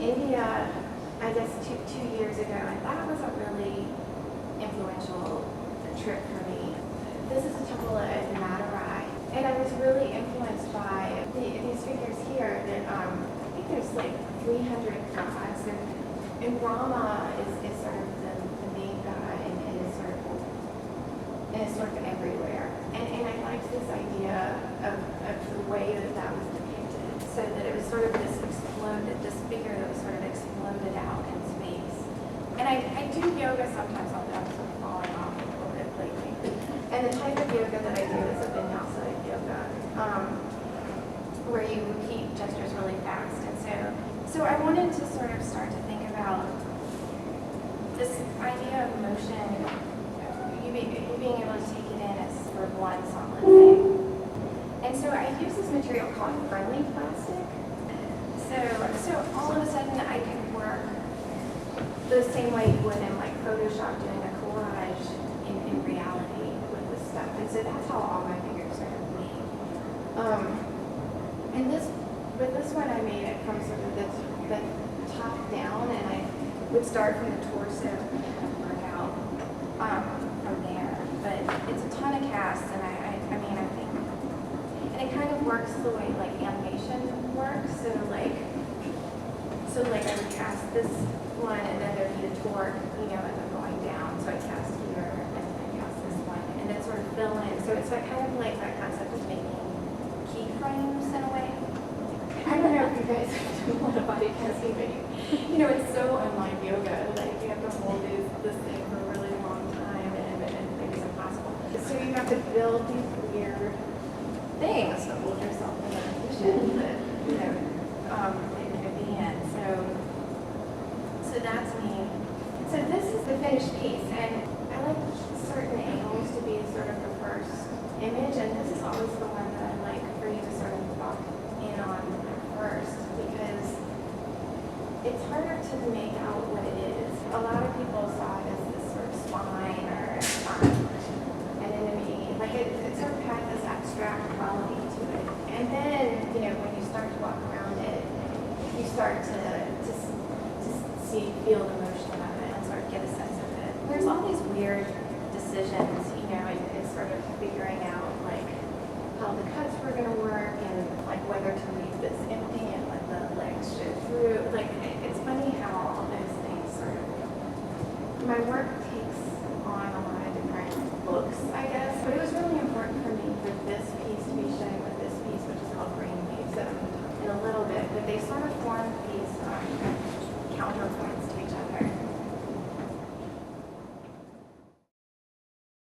India, I guess, two years ago, and that was a really influential trip for me. This is a temple at Madurai, and I was really influenced by these figures here that I think there's like 300 gods, and Rama is sort of the main god, and is sort of everywhere. And I liked this idea of the way that was depicted, so that it was sort of this figure that was sort of exploded out in space. And I do yoga sometimes, although I'm sort of falling off a little bit lately. And the type of yoga that I do is a vinyasa yoga, where you repeat gestures really fast. And so I wanted to sort of start to think about this idea of motion, you being able to take it in as sort of one solid thing. And so I use this material called friendly plastic. So all of a sudden I can work the same way you would in like Photoshop doing a collage in reality with this stuff. And so that's how all my figures are made. And with this one I made it from sort of the top down, and I would start from the torso and work out from there. But it's a ton of casts, and I think, and it kind of works the way like animation works. So like I would cast this one, and then there'd be a torque, and then going down. So I cast here, and then I cast this one, and then sort of fill in. So it's like kind of like that concept of making keyframes in a way. I don't know if you guys have done a lot of body casting, but it's so unlike yoga. Like you have to hold this thing for a really long time, and it is impossible. So you have to build these weird things to hold yourself in a position that that you're going to be in. So that's me. So this is the finished piece, and I like certain angles to be sort of the first image, and this is always the one that I like for you to sort of walk in on first, because it's harder to make out what it is. A lot of people saw it as this sort of spine or an enemy. Like it sort of had this abstract quality to it. And then, when you start to walk around it, you start to feel the motion of it and sort of get a sense of it. There's all these weird decisions, it's sort of figuring out like how the cuts were going to work, and like whether to leave this empty and let the legs show through. Like it's funny how all those things sort of, my work takes on a lot of different looks, I guess. But it was really important for me for this piece to be shown with this piece, which is called Brain Waves, in a little bit. But they sort of form these counterpoints to each other.